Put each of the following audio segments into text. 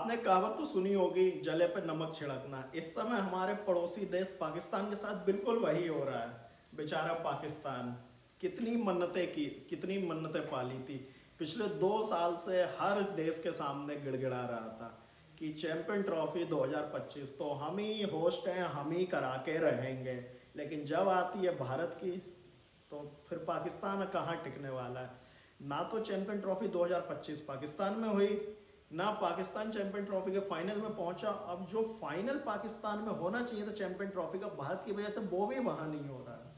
आपने कहावत तो सुनी होगी, जले पे नमक छिड़कना। इस समय हमारे पड़ोसी देश पाकिस्तान के साथ बिल्कुल वही हो रहा है। बेचारा पाकिस्तान कितनी मन्नतें की, कितनी मन्नतें पाली थी। पिछले 2 साल से हर देश के सामने गिड़गिड़ा रहा था कि चैंपियन ट्रॉफी 2025 तो हम ही होस्ट हैं, हम ही करा के रहेंगे। लेकिन जब आती है भारत की, तो फिर पाकिस्तान कहाँ टिकने वाला है। ना तो चैंपियन ट्रॉफी 2025 पाकिस्तान में हुई, ना पाकिस्तान चैंपियन ट्रॉफी के फाइनल में पहुंचा। अब जो फाइनल पाकिस्तान में होना चाहिए था चैंपियन ट्रॉफी का, भारत की वजह से वो भी वहां नहीं हो रहा है।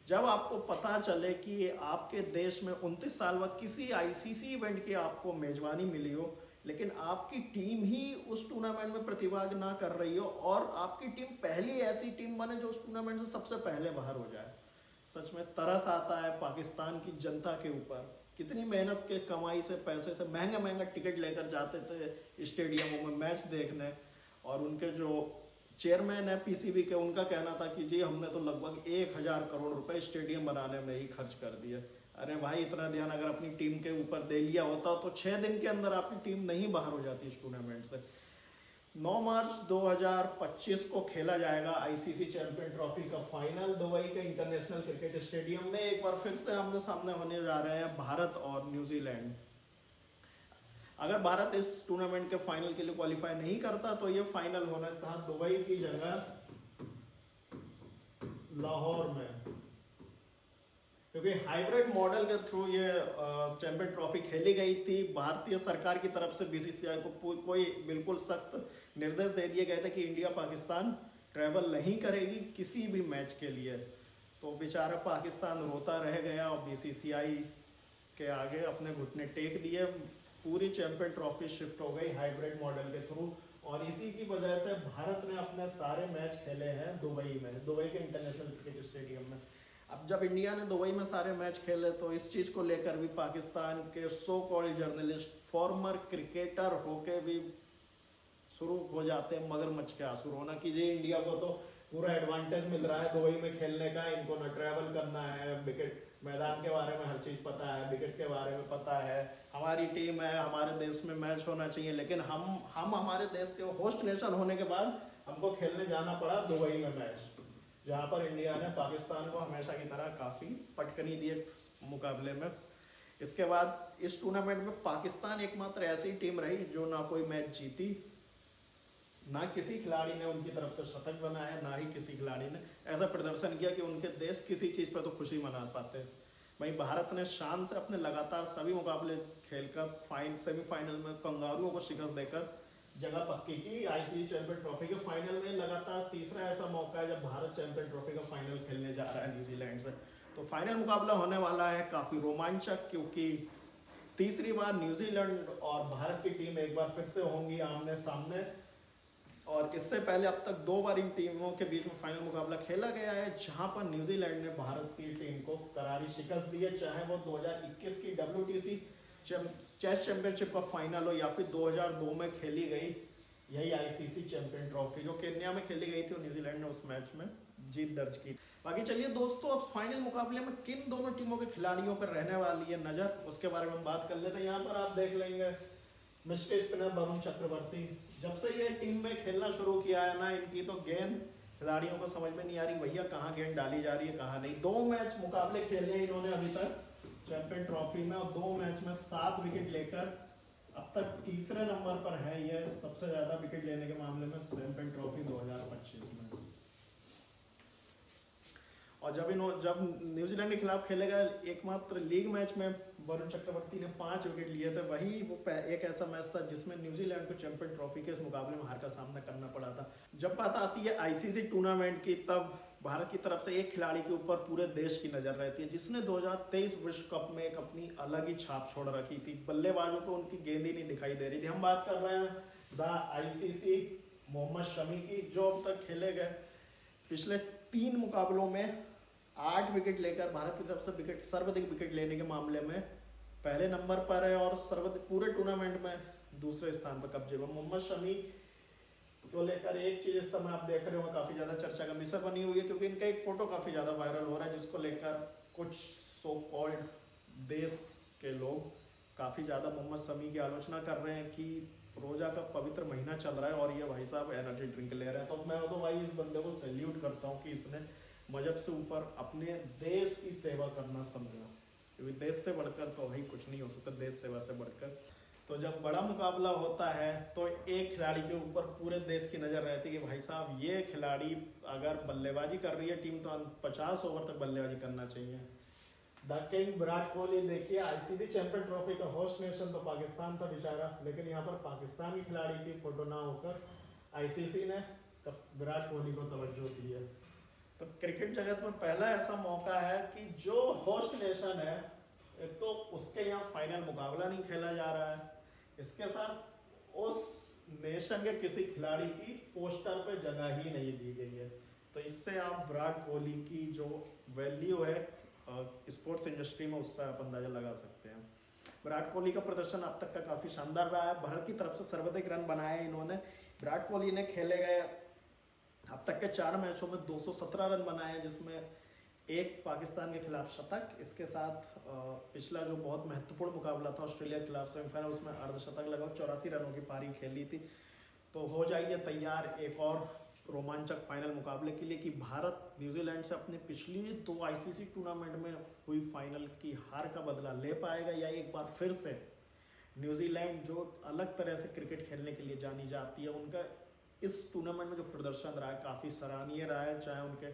जब आपको पता चले कि आपके देश में 29 साल बाद किसी आईसीसी इवेंट की आपको मेजबानी मिली हो, लेकिन आपकी टीम ही उस टूर्नामेंट में प्रतिभाग ना कर रही हो, और आपकी टीम पहली ऐसी टीम बने जो उस टूर्नामेंट से सबसे पहले बाहर हो जाए, सच में तरस आता है पाकिस्तान की जनता के ऊपर। कितनी मेहनत के कमाई से, पैसे से महंगा महंगा टिकट लेकर जाते थे स्टेडियमों में मैच देखने, और उनके जो चेयरमैन है पीसीबी के, उनका कहना था कि जी हमने तो लगभग 1,000 करोड़ रुपए स्टेडियम बनाने में ही खर्च कर दिए। अरे भाई, इतना ध्यान अगर अपनी टीम के ऊपर दे लिया होता तो 6 दिन के अंदर आपकी टीम नहीं बाहर हो जाती इस टूर्नामेंट से। 9 मार्च 2025 को खेला जाएगा आईसीसी चैंपियन ट्रॉफी का फाइनल दुबई के इंटरनेशनल क्रिकेट स्टेडियम में। एक बार फिर से आमने सामने होने जा रहे हैं भारत और न्यूजीलैंड। अगर भारत इस टूर्नामेंट के फाइनल के लिए क्वालिफाई नहीं करता तो ये फाइनल होना था दुबई की जगह लाहौर में, क्योंकि हाइब्रिड मॉडल के थ्रू ये चैंपियन ट्रॉफी खेली गई थी। भारतीय सरकार की तरफ से बीसीसीआई को कोई बिल्कुल सख्त निर्देश दे दिए गए थे कि इंडिया पाकिस्तान ट्रैवल नहीं करेगी किसी भी मैच के लिए। तो बेचारा पाकिस्तान रोता रह गया और बीसीसीआई के आगे अपने घुटने टेक दिए। पूरी चैंपियन ट्रॉफी शिफ्ट हो गई हाइब्रिड मॉडल के थ्रू, और इसी की वजह से भारत ने अपने सारे मैच खेले हैं दुबई में, दुबई के इंटरनेशनल क्रिकेट स्टेडियम में। अब जब इंडिया ने दुबई में सारे मैच खेले तो इस चीज़ को लेकर भी पाकिस्तान के so called journalist, farmer cricketer होके भी शुरू हो जाते हैं मगरमच्छ के आंसू रोना कि जी इंडिया को तो पूरा एडवांटेज मिल रहा है दुबई में खेलने का, इनको ना ट्रैवल करना है, विकेट मैदान के बारे में हर चीज़ पता है, विकेट के बारे में पता है, हमारी टीम है, हमारे देश में मैच होना चाहिए, लेकिन हम हमारे देश के होस्ट नेशन होने के बाद हमको खेलने जाना पड़ा दुबई में मैच, जहाँ पर इंडिया ने पाकिस्तान को हमेशा की तरह काफ़ी पटकनी दी मुकाबले में। इसके बाद इस टूर्नामेंट में पाकिस्तान एकमात्र ऐसी टीम रही जो ना कोई मैच जीती, ना किसी खिलाड़ी ने उनकी तरफ से शतक बनाया, ना ही किसी खिलाड़ी ने ऐसा प्रदर्शन किया कि उनके देश किसी चीज़ पर तो खुशी मना पाते। वहीं भारत ने शान से अपने लगातार सभी मुकाबले खेलकर सेमीफाइनल में कंगारुओं को शिकस्त देकर जगह पक्की की। आईसीसी चैंपियन ट्रॉफी के फाइनल में लगातार तीसरा ऐसा मौका है जब भारत चैंपियन ट्रॉफी का फाइनल खेलने जा रहा है न्यूजीलैंड से। तो फाइनल मुकाबला होने वाला है काफ़ी रोमांचक, क्योंकि तीसरी बार न्यूजीलैंड और भारत की टीम एक बार फिर से होंगी आमने सामने। और इससे पहले अब तक 2 बार इन टीमों के बीच में फाइनल मुकाबला खेला गया है, जहां पर न्यूजीलैंड ने भारत की टीम को करारी शिकस्त दी है, चाहे वो 2021 की WTC चेस चैंपियनशिप का फाइनल हो या फिर 2002 में खेली गई यही आईसीसी चैंपियन ट्रॉफी जो केन्या में खेली गई थी और न्यूजीलैंड ने उस मैच में जीत दर्ज की। बाकी चलिए दोस्तों, अब फाइनल मुकाबले में किन दोनों टीमों के खिलाड़ियों पर रहने वाली है नजर, उसके बारे में हम बात कर लेते हैं। यहाँ पर आप देख लेंगे मिस्टर स्पिनर वरुण चक्रवर्ती, जब से ये टीम में खेलना शुरू किया है ना, इनकी तो गेंद खिलाड़ियों को समझ में नहीं आ रही भैया कहाँ गेंद डाली जा रही है कहाँ नहीं। 2 मैच मुकाबले खेले इन्होंने अभी तक चैंपियन ट्रॉफी में, और 2 मैच में 7 विकेट लेकर अब तक तीसरे नंबर पर है ये सबसे ज्यादा विकेट लेने के मामले में चैंपियन ट्रॉफी 2025 में। और जब न्यूजीलैंड के खिलाफ खेले गए एकमात्र लीग मैच में वरुण चक्रवर्ती ने 5 विकेट लिए थे। वही वो एक ऐसा मैच था जिसमें न्यूजीलैंड को चैंपियन ट्रॉफी के इस मुकाबले में हार का सामना करना पड़ा था। जब बात आती है आईसीसी टूर्नामेंट की, तब भारत की तरफ से एक खिलाड़ी के ऊपर पूरे देश की नजर रहती है, जिसने 2023 विश्व कप में एक अपनी अलग ही छाप छोड़ रखी थी। बल्लेबाजों को उनकी गेंद ही नहीं दिखाई दे रही थी। हम बात कर रहे हैं द आईसीसी मोहम्मद शमी की, जो अब तक खेले गए पिछले 3 मुकाबलों में 8 विकेट लेकर भारत की तरफ से सर्वाधिक विकेट लेने के मामले में पहले नंबर पर है, और सर्वाधिक पूरे टूर्नामेंट में दूसरे स्थान पर कब्जे में। मोहम्मद शमी को लेकर एक चीज इस समय आप देख रहे हो काफी ज्यादा चर्चा का विषय बनी हुई है, क्योंकि इनका एक फोटो काफी ज्यादा वायरल हो रहा है, जिसको लेकर कुछ सो कॉल्ड देश के लोग काफी ज्यादा मोहम्मद शमी की आलोचना कर रहे हैं कि रोजा का पवित्र महीना चल रहा है और ये भाई साहब एनर्जी ड्रिंक ले रहे हैं। तो मैं तो भाई इस बंदे को सैल्यूट करता हूँ कि इसने मजहब से ऊपर अपने देश की सेवा करना समझा, क्योंकि देश से बढ़कर तो भाई कुछ नहीं हो सकता, देश सेवा से बढ़कर। तो जब बड़ा मुकाबला होता है तो एक खिलाड़ी के ऊपर पूरे देश की नज़र रहती है कि भाई साहब ये खिलाड़ी अगर बल्लेबाजी कर रही है टीम तो 50 ओवर तक बल्लेबाजी करना चाहिए। द किंग विराट कोहली, देखिए आईसीसी चैंपियन ट्रॉफी का होस्ट नेशन तो पाकिस्तान था बेचारा, लेकिन यहाँ पर पाकिस्तान की खिलाड़ी की फोटो ना होकर आईसीसी ने विराट कोहली को तवज्जो दी है। तो क्रिकेट जगत में पहला ऐसा मौका है कि जो होस्ट नेशन है, एक तो उसके यहाँ फाइनल मुकाबला नहीं खेला जा रहा है, इसके साथ उस नेशन के किसी खिलाड़ी की पोस्टर पे जगह ही नहीं दी गई है। तो इससे आप विराट कोहली की जो वैल्यू है स्पोर्ट्स इंडस्ट्री में, उससे आप अंदाजा लगा सकते हैं। विराट कोहली का प्रदर्शन अब तक का काफ़ी शानदार रहा है। भारत की तरफ से सर्वाधिक रन बनाए इन्होंने। विराट कोहली ने खेले गए अब तक के 4 मैचों में 217 रन बनाए हैं, जिसमें एक पाकिस्तान के खिलाफ शतक, इसके साथ पिछला जो बहुत महत्वपूर्ण मुकाबला था ऑस्ट्रेलिया के खिलाफ सेमीफाइनल, उसमें अर्धशतक लगभग 84 रनों की पारी खेली थी। तो हो जाइए तैयार एक और रोमांचक फाइनल मुकाबले के लिए कि भारत न्यूजीलैंड से अपने पिछली 2 आईसीसी टूर्नामेंट में हुई फाइनल की हार का बदला ले पाएगा, या एक बार फिर से न्यूजीलैंड जो अलग तरह से क्रिकेट खेलने के लिए जानी जाती है, उनका इस टूर्नामेंट में जो प्रदर्शन रहा है काफ़ी सराहनीय रहा है। चाहे उनके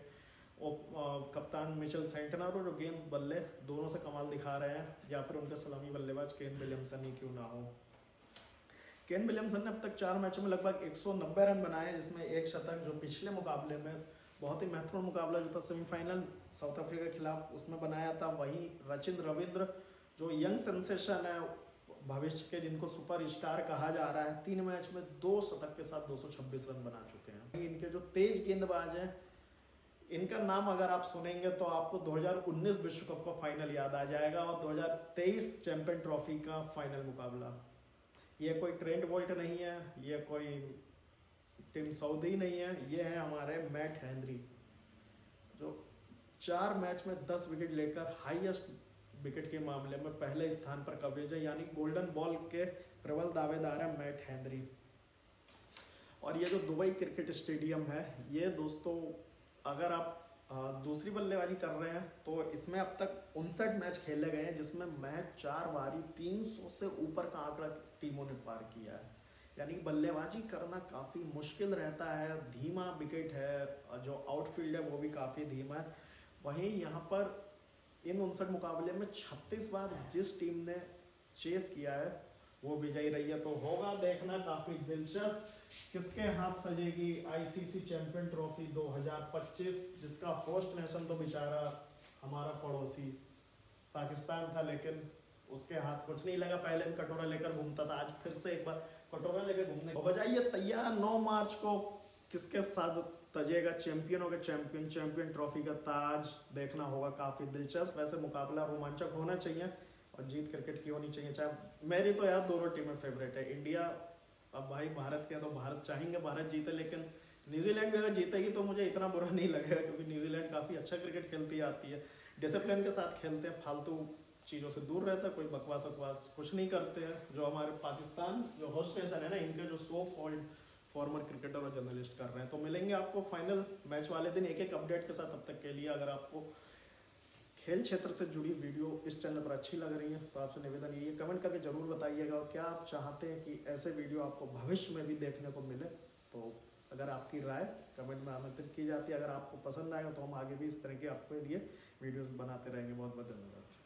कप्तान मिचेल सेंटनर जो गेंद बल्ले दोनों से कमाल दिखा रहे हैं, या फिर उनके सलामी बल्लेबाज केन विलियमसन ही क्यों ना हो। केन विलियमसन ने अब तक 4 मैचों में लगभग 190 रन बनाए, जिसमें एक शतक, जो पिछले मुकाबले में बहुत ही महत्वपूर्ण मुकाबला जो था सेमीफाइनल साउथ अफ्रीका के खिलाफ, उसमें बनाया था। वहीं रचिन रविंद्र जो यंग सेंसेशन है भविष्य के, जिनको सुपर स्टार कहा जा रहा है, 3 मैच में 2 शतक के साथ 226 रन बना चुके हैं। इनके जो तेज गेंदबाज हैं, इनका नाम अगर आप सुनेंगे तो आपको 2019 विश्व कप का फाइनल याद आ जाएगा और 2023 चैंपियन ट्रॉफी का फाइनल मुकाबला। ये कोई ट्रेंट बोल्ट नहीं है, ये कोई टिम साउदी नहीं है, ये है हमारे मैट हेनरी, जो 4 मैच में 10 विकेट लेकर हाईएस्ट विकेट के मामले में पहले स्थान पर कवरेज है, यानी गोल्डन बॉल के प्रबल दावेदार है मैट हेनरी। और ये जो दुबई क्रिकेट स्टेडियम है, ये दोस्तों अगर आप दूसरी बल्लेबाजी कर रहे हैं तो इसमें अब तक 59 मैच खेले गए हैं, जिसमें महज 4 बारी 300 से ऊपर का आंकड़ा टीमों ने पार किया है। यानी बल्लेबाजी करना काफ़ी मुश्किल रहता है, धीमा विकेट है, जो आउटफील्ड है वो भी काफ़ी धीमा है। वहीं यहाँ पर इन 59 मुकाबले में 36 बार जिस टीम ने चेस किया है वो विजयी रही है। तो होगा देखना काफ़ी दिलचस्प किसके हाथ सजेगी आईसीसी चैंपियन ट्रॉफी 2025, जिसका होस्ट नेशन तो बेचारा हमारा पड़ोसी पाकिस्तान था, लेकिन उसके हाथ कुछ नहीं लगा। पहले भी कटोरा लेकर घूमता था, आज फिर से एक बार कटोरा लेकर घूमने हो जाइए तैयार। 9 मार्च को किसके साथ तजेगा चैंपियनों के चैंपियन ट्रॉफी का ताज, देखना होगा काफ़ी दिलचस्प। वैसे मुकाबला रोमांचक होना चाहिए और जीत क्रिकेट की होनी चाहिए। चाहे मेरी तो यार दोनों टीमें फेवरेट है। इंडिया अब भाई भारत के तो भारत चाहेंगे भारत जीते, लेकिन न्यूजीलैंड भी अगर जीतेगी तो मुझे इतना बुरा नहीं लगेगा, क्योंकि न्यूजीलैंड काफ़ी अच्छा क्रिकेट खेलती आती है, डिसिप्लिन के साथ खेलते हैं, फालतू चीज़ों से दूर रहता है, कोई बकवास वकवास कुछ नहीं करते हैं। जो हमारे पाकिस्तान जो होस्ट नेशन है ना, इनके जो सो कॉल्ड फॉर्मर क्रिकेटर और जर्नलिस्ट कर रहे हैं। तो मिलेंगे आपको फाइनल मैच वाले दिन एक अपडेट के साथ। तब तक के लिए अगर आपको खेल क्षेत्र से जुड़ी वीडियो इस चैनल पर अच्छी लग रही है तो आपसे निवेदन ये कमेंट करके ज़रूर बताइएगा, और क्या आप चाहते हैं कि ऐसे वीडियो आपको भविष्य में भी देखने को मिले। तो अगर आपकी राय कमेंट में आमंत्रित की जाती है। अगर आपको पसंद आएगा तो हम आगे भी इस तरह के आपके लिए वीडियोस बनाते रहेंगे। बहुत बहुत धन्यवाद।